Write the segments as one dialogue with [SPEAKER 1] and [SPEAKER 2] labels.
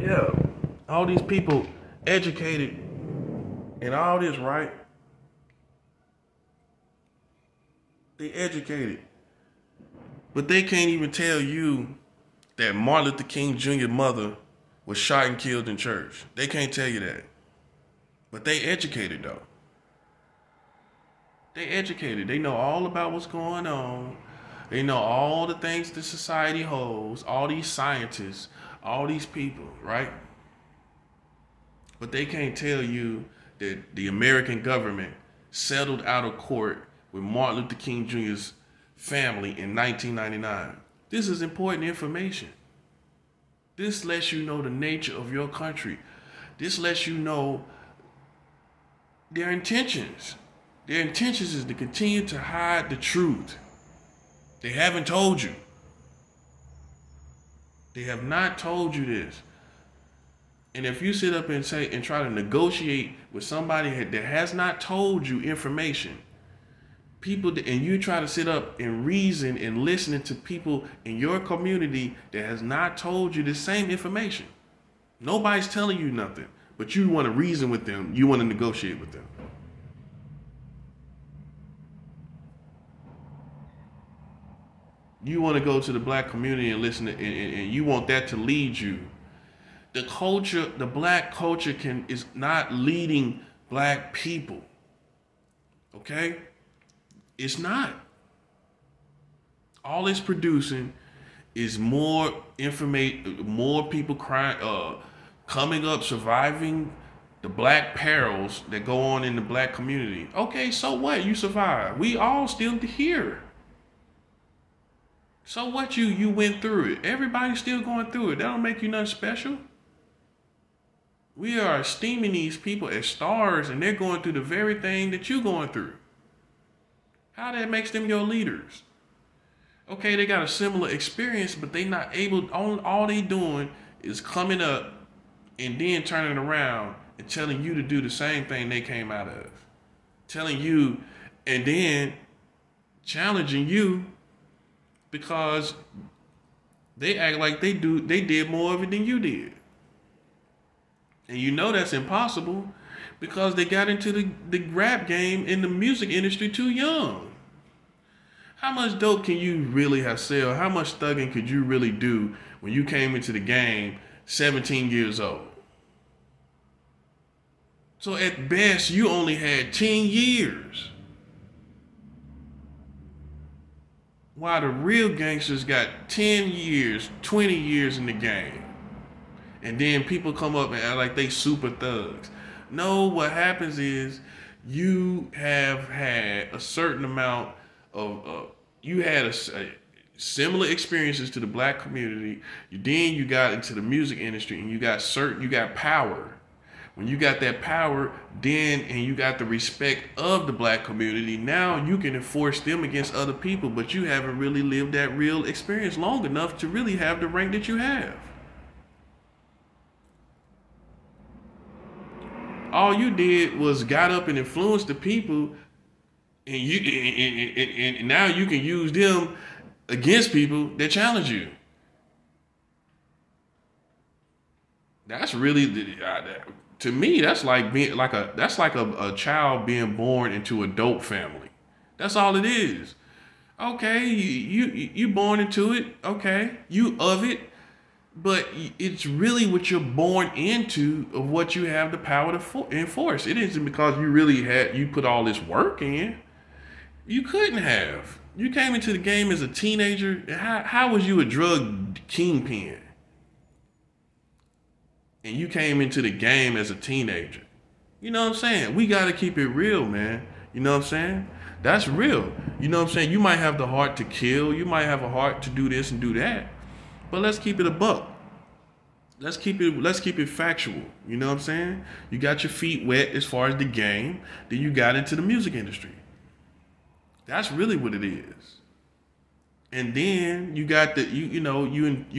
[SPEAKER 1] Yeah, all these people educated and all this, right? They educated, but they can't even tell you that Martin Luther King Jr. mother was shot and killed in church. They can't tell you that. But they educated though. They educated. They know all about what's going on. They know all the things that society holds, all these scientists, all these people, right? But they can't tell you that the American government settled out of court with Martin Luther King Jr.'s family in 1999. This is important information. This lets you know the nature of your country. This lets you know their intentions. Their intentions is to continue to hide the truth. They haven't told you. They have not told you this. And if you sit up and say and try to negotiate with somebody that has not told you information, and you try to sit up and reason and listening to people in your community that has not told you the same information. Nobody's telling you nothing, but you want to reason with them. You want to negotiate with them. You want to go to the black community and listen to, and you want that to lead you. The culture, the black culture is not leading black people. Okay? It's not. All it's producing is more information, more people crying, coming up, surviving the black perils that go on in the black community. Okay, so what? You survived. We all still here. So what? You went through it. Everybody's still going through it. That don't make you nothing special. We are esteeming these people as stars, and they're going through the very thing that you're going through. How that makes them your leaders? Okay, they got a similar experience, but they not able. All they doing is coming up and then turning around and telling you to do the same thing they came out of. Telling you, and then challenging you because they act like they did more of it than you did. And you know that's impossible because they got into the rap game in the music industry too young. How much dope can you really have sell? How much thugging could you really do when you came into the game 17 years old? So at best, you only had 10 years. While the real gangsters got 10 years, 20 years in the game. And then people come up and act like they super thugs. No, what happens is you have had a certain amount of, you had a similar experiences to the black community. Then you got into the music industry and you got power. When you got that power, and you got the respect of the black community, now you can enforce them against other people, but you haven't really lived that real experience long enough to really have the rank that you have. All you did was got up and influenced the people, and now you can use them against people that challenge you. That's really to me. That's like being like a child being born into a dope family. That's all it is. Okay, you born into it. Okay, you of it. But it's really what you're born into of what you have the power to enforce. It isn't because you put all this work in. You couldn't have. You came into the game as a teenager. How was you a drug kingpin? And you came into the game as a teenager. You know what I'm saying? We got to keep it real, man. You know what I'm saying? That's real. You know what I'm saying? You might have the heart to kill. You might have a heart to do this and do that. But let's keep it a buck. Let's keep it factual. You know what I'm saying? You got your feet wet as far as the game, then you got into the music industry. That's really what it is. And then you got you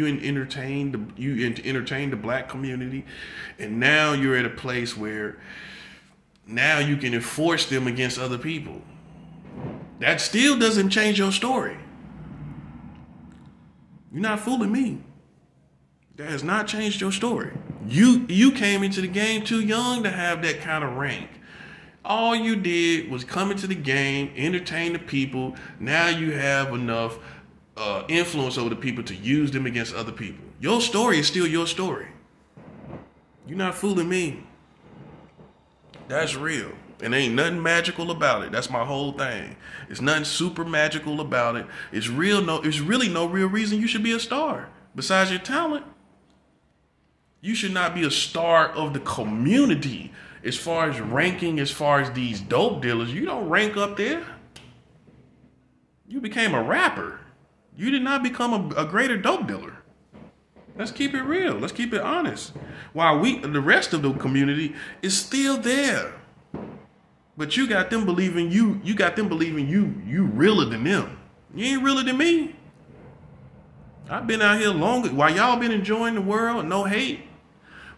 [SPEAKER 1] entertain the black community, and now you're at a place where now you can enforce them against other people. That still doesn't change your story. You're not fooling me. That has not changed your story. You came into the game too young to have that kind of rank. All you did was come into the game, entertain the people. Now you have enough influence over the people to use them against other people. Your story is still your story. You're not fooling me. That's real. And ain't nothing magical about it. That's my whole thing. It's nothing super magical about it. It's really no real reason you should be a star. Besides your talent. You should not be a star of the community. As far as ranking, as far as these dope dealers, you don't rank up there. You became a rapper. You did not become a greater dope dealer. Let's keep it real. Let's keep it honest. While the rest of the community is still there. But you got them believing you realer than them. You ain't realer than me. I've been out here longer. While y'all been enjoying the world, no hate.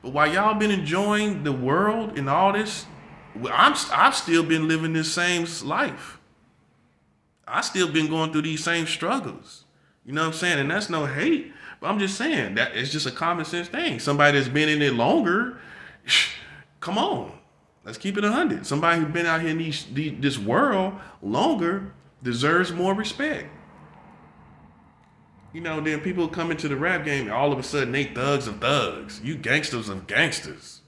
[SPEAKER 1] But while y'all been enjoying the world and all this, I've still been living this same life. I still been going through these same struggles. You know what I'm saying? And that's no hate. But I'm just saying that it's just a common sense thing. Somebody that's been in it longer, come on. Let's keep it 100. Somebody who's been out here in this world longer deserves more respect. You know, then people come into the rap game and all of a sudden they thugs of thugs. You gangsters of gangsters.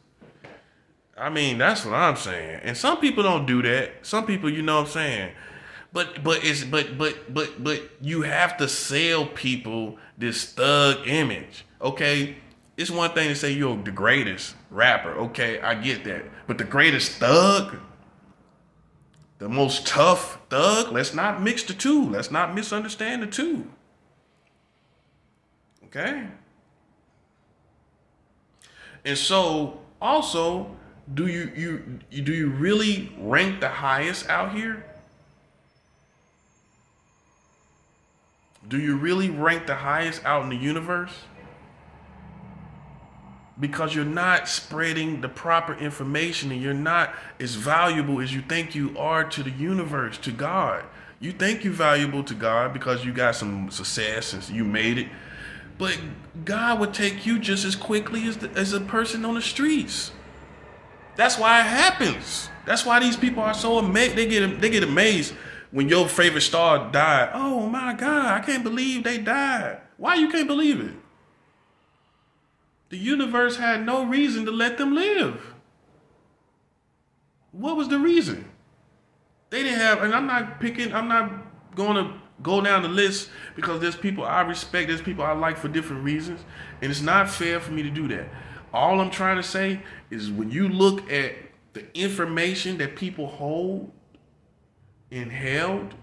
[SPEAKER 1] I mean, that's what I'm saying. And some people don't do that. Some people, you know what I'm saying. But you have to sell people this thug image. Okay? It's one thing to say you're the greatest rapper. Okay, I get that. But the greatest thug, the most tough thug, let's not mix the two. Let's not misunderstand the two. Okay? And so, also, do you really rank the highest out here? Do you really rank the highest out in the universe? Because you're not spreading the proper information and you're not as valuable as you think you are to the universe, to God. You think you're valuable to God because you got some success and you made it. But God would take you just as quickly as a person on the streets. That's why it happens. That's why these people are so amazed. They get amazed when your favorite star died. Oh my God, I can't believe they died. Why you can't believe it? The universe had no reason to let them live. What was the reason? They didn't have, and I'm not going to go down the list because there's people I respect, there's people I like for different reasons, and it's not fair for me to do that. All I'm trying to say is when you look at the information that people hold and held,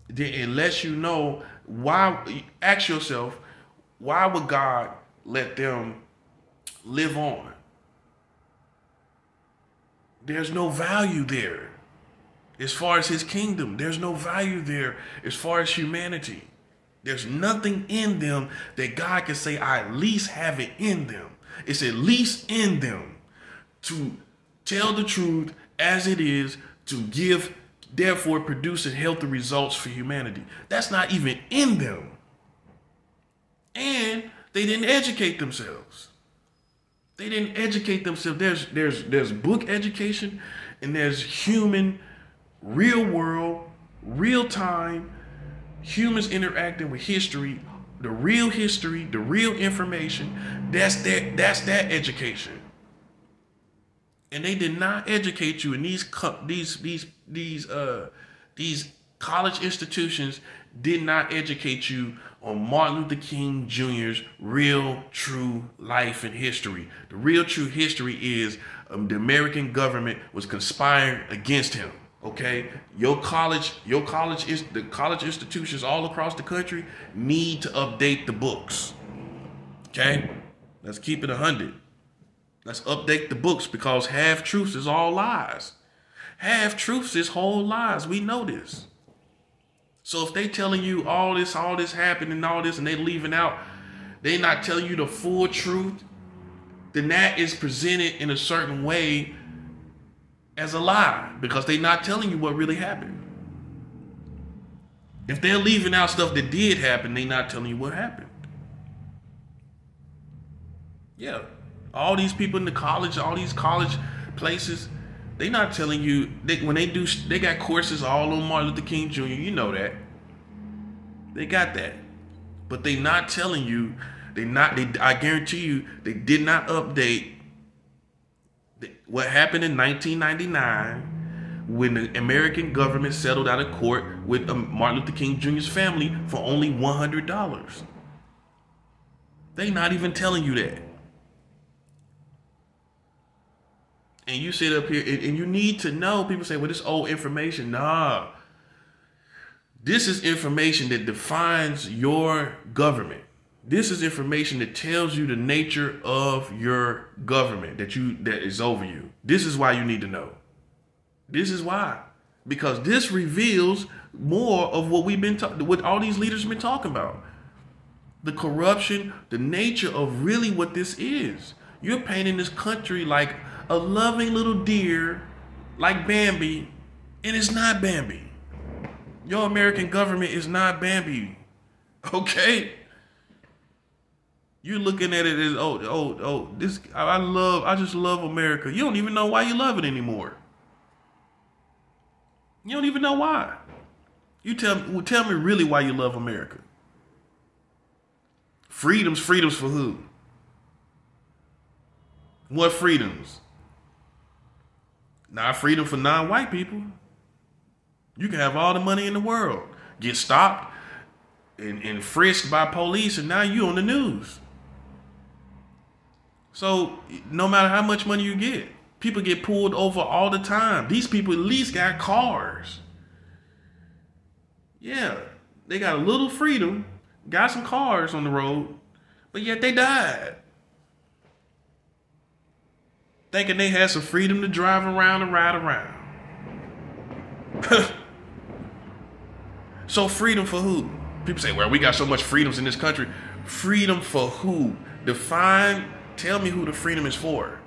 [SPEAKER 1] then it lets you know why. Ask yourself, why would God let them live on? There's no value there. As far as his kingdom, there's no value there. As far as humanity, there's nothing in them that God can say, I at least have it in them. It's at least in them to tell the truth as it is, to give, therefore producing healthy results for humanity. That's not even in them. And they didn't educate themselves. They didn't educate themselves. There's book education and there's human, real world, real time, humans interacting with history, the real information. That's that education. And they did not educate you in these college institutions did not educate you on Martin Luther King Jr.'s real, true life and history. The real, true history is the American government was conspiring against him. Okay, the college institutions all across the country need to update the books. Okay, let's keep it 100. Let's update the books because half truths is all lies. Half truths is whole lies. We know this. So if they telling you all this happened and all this, and they leaving out, they not telling you the full truth, then that is presented in a certain way as a lie because they not telling you what really happened. If they're leaving out stuff that did happen, they not telling you what happened. Yeah, All these people in the college, all these college places, they not telling you, when they do, they got courses all on Martin Luther King Jr., you know that. They got that. But they not telling you, I guarantee you, they did not update what happened in 1999 when the American government settled out of court with Martin Luther King Jr.'s family for only $100. They not even telling you that. And you sit up here and you need to know, people say, well, this old information. Nah. This is information that defines your government. This is information that tells you the nature of your government that is over you. This is why you need to know. This is why. Because this reveals more of what what all these leaders have been talking about. The corruption, the nature of really what this is. You're painting this country like a loving little deer, like Bambi, and it's not Bambi. Your American government is not Bambi. Okay? You're looking at it as, I just love America. You don't even know why you love it anymore. You don't even know why. You tell me really why you love America. Freedoms for who? What freedoms? Not freedom for non-white people. You can have all the money in the world, get stopped and frisked by police, and now you on the news. So no matter how much money you get, people get pulled over all the time. These people at least got cars. Yeah, they got a little freedom, got some cars on the road, but yet they died. Thinking they had some freedom to drive around and ride around. So freedom for who? People say, well, we got so much freedoms in this country. Freedom for who? Tell me who the freedom is for.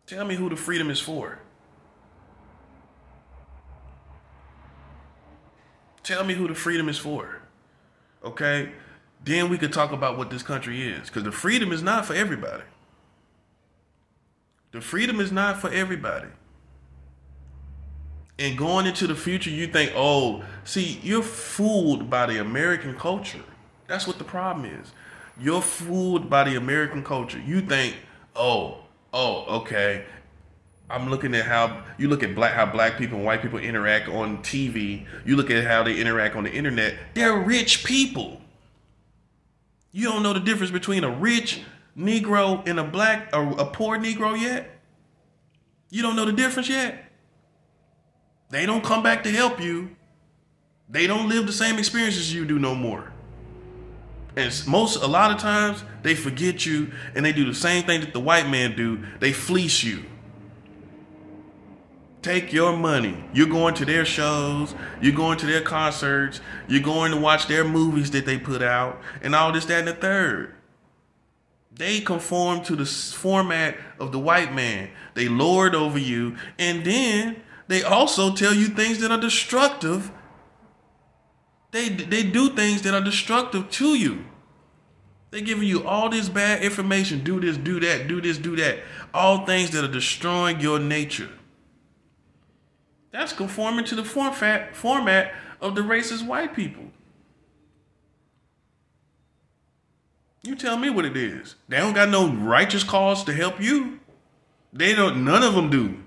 [SPEAKER 1] Tell me who the freedom is for. Tell me who the freedom is for. Okay? Then we could talk about what this country is. Because the freedom is not for everybody. The freedom is not for everybody. And going into the future, you think, you're fooled by the American culture. That's what the problem is. You're fooled by the American culture. You think, okay. I'm looking at how black people and white people interact on TV. You look at how they interact on the internet. They're rich people. You don't know the difference between a rich Negro and a poor Negro yet? You don't know the difference yet? They don't come back to help you. They don't live the same experiences you do no more. And a lot of times they forget you and they do the same thing that the white man do. They fleece you. Take your money. You're going to their shows. You're going to their concerts. You're going to watch their movies that they put out and all this, that, and the third. They conform to the format of the white man. They lord over you. And then they also tell you things that are destructive. They do things that are destructive to you. They're giving you all this bad information. Do this, do that, do this, do that. All things that are destroying your nature. That's conforming to the format of the racist white people. You tell me what it is. They don't got no righteous cause to help you. None of them do.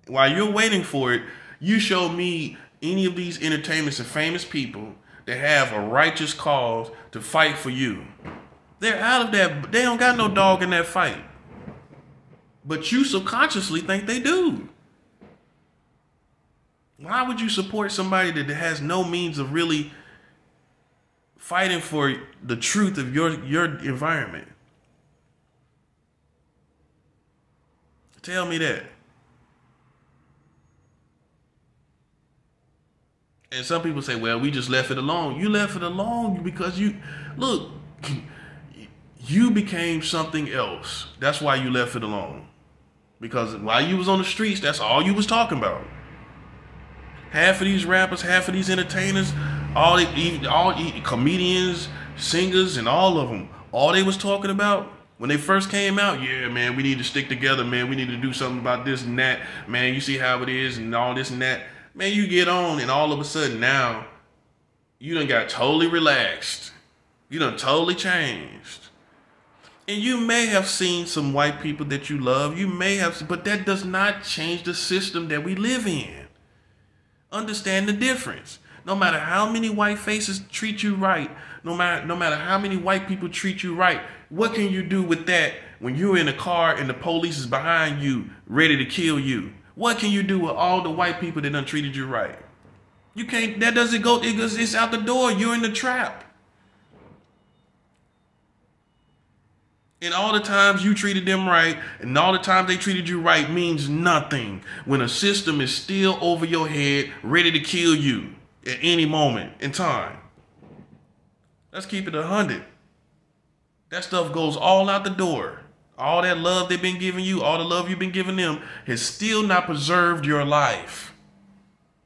[SPEAKER 1] While you're waiting for it, you show me any of these entertainments and famous people that have a righteous cause to fight for you. They're out of that. They don't got no dog in that fight. But you subconsciously think they do. Why would you support somebody that has no means of really fighting for the truth of your environment? Tell me that. And some people say, well, we just left it alone. You left it alone because you became something else. That's why you left it alone. Because while you was on the streets, that's all you was talking about. Half of these rappers, half of these entertainers, all comedians, singers, and all of them, all they was talking about when they first came out, yeah, man, we need to stick together, man. We need to do something about this and that. Man, you see how it is and all this and that. Man, you get on and all of a sudden now, you done got totally relaxed. You done totally changed. And you may have seen some white people that you love. You may have, but that does not change the system that we live in. Understand the difference. No matter how many white faces treat you right, no matter how many white people treat you right, what can you do with that when you're in a car and the police is behind you, ready to kill you? What can you do with all the white people that done treated you right? You can't, that doesn't go, it's out the door. You're in the trap. And all the times you treated them right and all the times they treated you right means nothing when a system is still over your head, ready to kill you at any moment in time. Let's keep it 100. That stuff goes all out the door. All that love they've been giving you, all the love you've been giving them has still not preserved your life.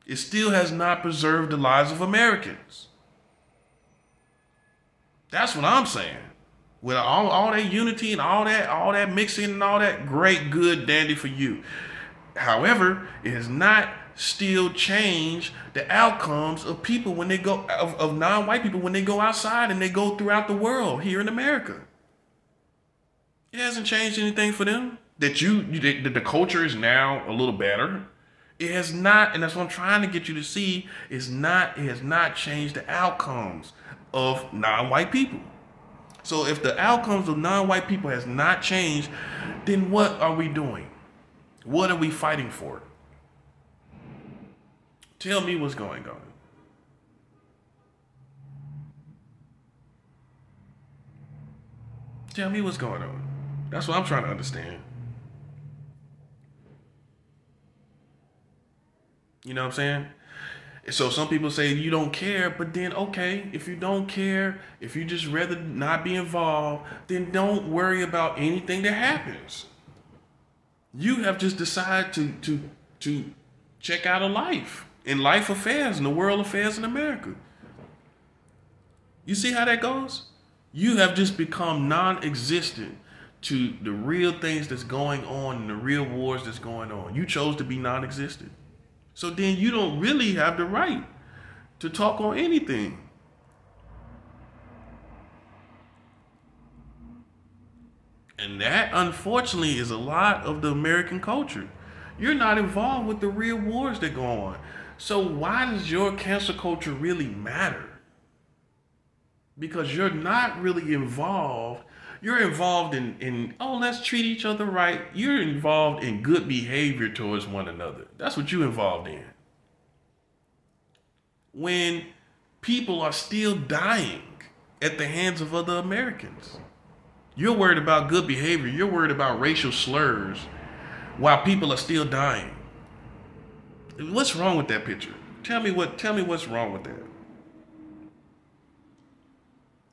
[SPEAKER 1] It still has not preserved the lives of Americans. That's what I'm saying. With all that unity and all that mixing and all that, great, good, dandy for you. However, it has not still changed the outcomes of people when they go, of non-white people when they go outside and they go throughout the world here in America. It hasn't changed anything for them. That the culture is now a little better. It has not, and that's what I'm trying to get you to see, it has not changed the outcomes of non-white people. So if the outcomes of non-white people has not changed, then what are we doing? What are we fighting for? Tell me what's going on. Tell me what's going on. That's what I'm trying to understand. You know what I'm saying? So some people say you don't care, but then, okay, if you don't care, if you just rather not be involved, then don't worry about anything that happens. You have just decided to check out of life and life affairs and the world affairs in America. You see how that goes? You have just become non-existent to the real things that's going on and the real wars that's going on. You chose to be non-existent. So then you don't really have the right to talk on anything. And that, unfortunately, is a lot of the American culture. You're not involved with the real wars that go on. So why does your cancel culture really matter? Because you're not really involved. You're involved in, oh, let's treat each other right. You're involved in good behavior towards one another. That's what you're involved in. When people are still dying at the hands of other Americans. You're worried about good behavior. You're worried about racial slurs while people are still dying. What's wrong with that picture? Tell me what's wrong with that.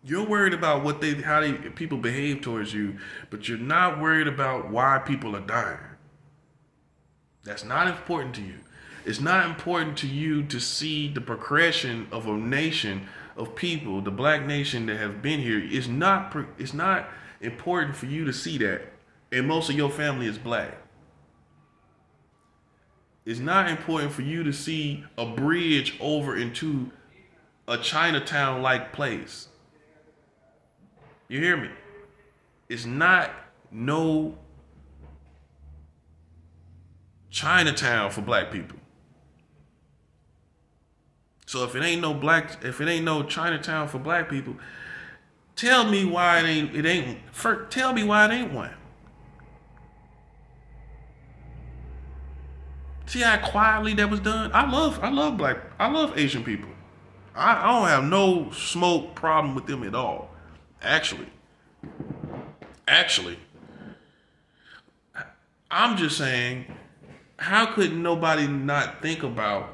[SPEAKER 1] You're worried about how people behave towards you, but you're not worried about why people are dying. That's not important to you. It's not important to you to see the progression of a nation of people, the black nation that have been here. It's not important for you to see that. And most of your family is black. It's not important for you to see a bridge over into a Chinatown-like place. You hear me? It's not no Chinatown for black people. So if it ain't no Chinatown for black people, tell me why tell me why it ain't one. See how quietly that was done? I love Asian people. I don't have no smoke problem with them at all. Actually, I'm just saying, how could nobody not think about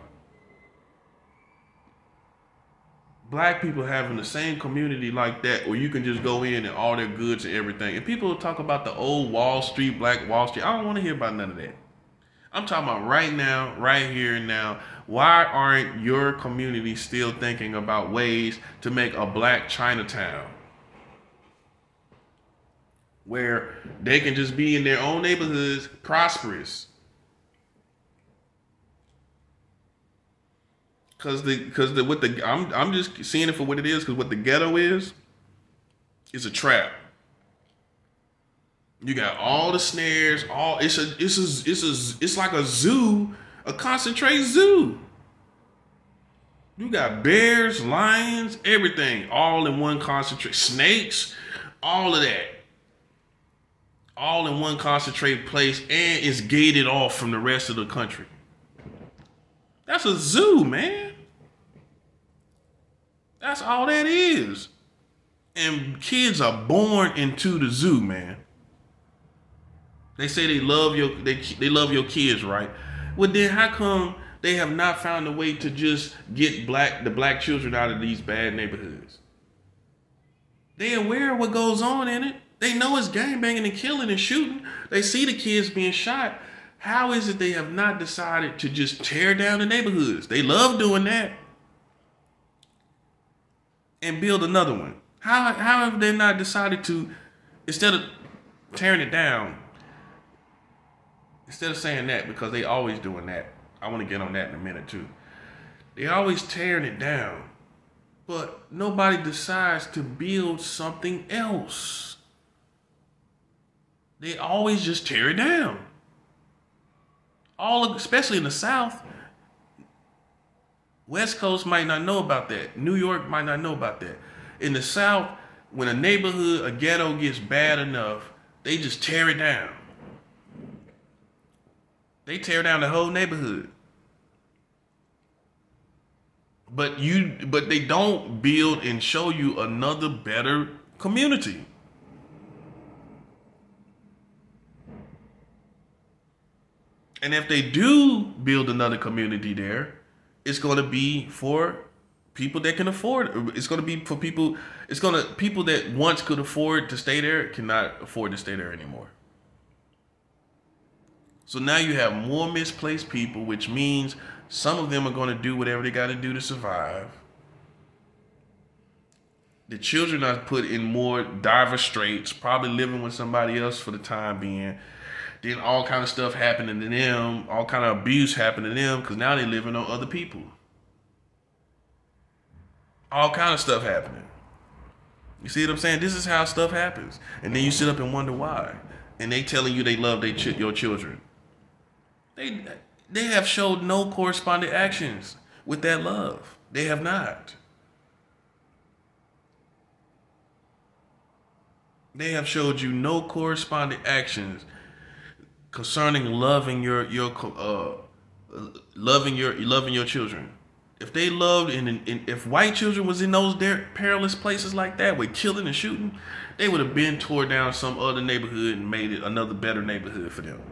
[SPEAKER 1] black people having the same community like that, where you can just go in and all their goods and everything? And people talk about the old Wall Street, Black Wall Street. I don't want to hear about none of that. I'm talking about right now, right here and now. Why aren't your community still thinking about ways to make a black Chinatown where they can just be in their own neighborhoods, prosperous? I'm just seeing it for what it is. Because what the ghetto is a trap. You got all the snares. It's like a zoo, a concentrate zoo. You got bears, lions, everything, all in one concentrate. Snakes, all of that, all in one concentrated place, and it's gated off from the rest of the country. That's a zoo, man. That's all that is. And kids are born into the zoo, man. They say they love your kids, right? Well, then how come they have not found a way to just get the black children out of these bad neighborhoods? They aware of what goes on in it. They know it's gangbanging and killing and shooting. They see the kids being shot. How is it they have not decided to just tear down the neighborhoods? They love doing that. And build another one. How have they not decided to, instead of tearing it down, instead of saying that, because they always doing that. I want to get on that in a minute too. They always tearing it down. But nobody decides to build something else. They always just tear it down. Especially in the South. West Coast might not know about that. New York might not know about that. In the South, when a neighborhood, a ghetto gets bad enough, they just tear it down. They tear down the whole neighborhood. But they don't build and show you another better community. And if they do build another community there, it's going to be for people that can afford it. It's going to be for people that once could afford to stay there cannot afford to stay there anymore. So now you have more misplaced people, which means some of them are going to do whatever they got to do to survive. The children are put in more dire straits, probably living with somebody else for the time being. Then all kind of stuff happening to them, all kind of abuse happening to them, because now they're living on other people. All kind of stuff happening. You see what I'm saying? This is how stuff happens. And then you sit up and wonder why. And they telling you they love your children. They have showed no corresponding actions with that love. They have not. They have showed you no corresponding actions concerning loving your children. If they loved and if white children was in those perilous places like that with killing and shooting, they would have been tore down some other neighborhood and made it another better neighborhood for them.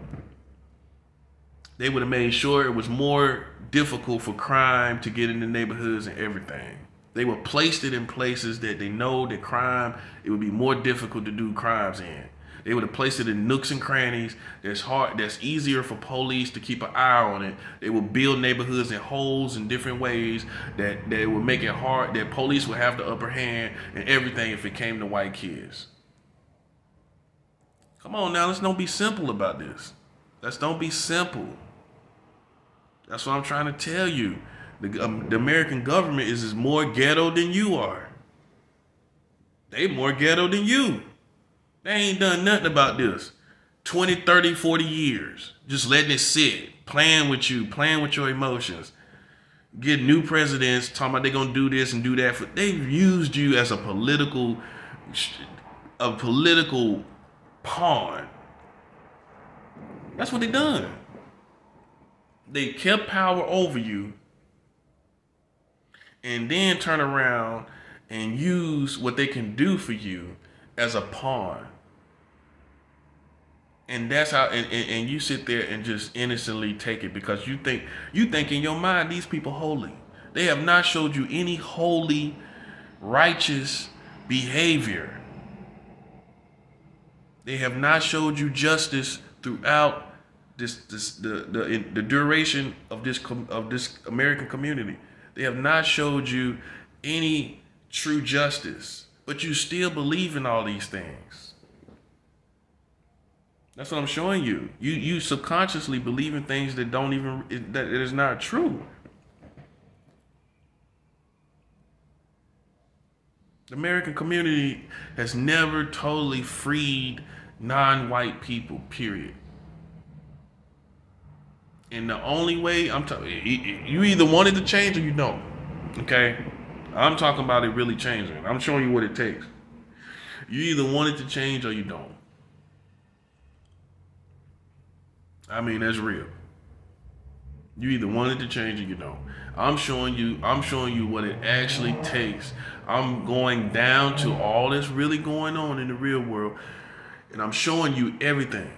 [SPEAKER 1] They would have made sure it was more difficult for crime to get in the neighborhoods and everything. They would placed it in places that they know that crime, it would be more difficult to do crimes in. They would have placed it in nooks and crannies that's easier for police to keep an eye on it. They would build neighborhoods in holes in different ways that would make it hard, that police would have the upper hand and everything if it came to white kids. Come on now, let's don't be simple about this. Let's don't be simple. That's what I'm trying to tell you. The American government is more ghetto than you are. They more ghetto than you. They ain't done nothing about this. 20, 30, 40 years. Just letting it sit. Playing with you. Playing with your emotions. Get new presidents talking about they're going to do this and do that. They've used you as a political pawn. That's what they done. They kept power over you and then turn around and use what they can do for you as a pawn. And that's how, and you sit there and just innocently take it because you think in your mind these people holy. They have not showed you any holy, righteous behavior. They have not showed you justice throughout the duration of this American community. They have not showed you any true justice, but you still believe in all these things. That's what I'm showing you. You subconsciously believe in things that that it is not true. The American community has never totally freed non-white people, period. And the only way I'm talking, you either want it to change or you don't. Okay? I'm talking about it really changing. I'm showing you what it takes. You either want it to change or you don't. I mean, that's real. You either want it to change or you don't. I'm showing you what it actually takes. I'm going down to all that's really going on in the real world, and I'm showing you everything.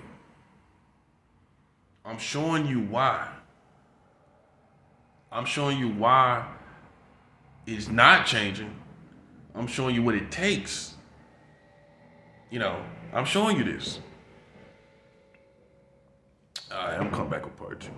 [SPEAKER 1] I'm showing you why. I'm showing you why it's not changing. I'm showing you what it takes. I'm showing you this. All right, I'm coming back with part 2.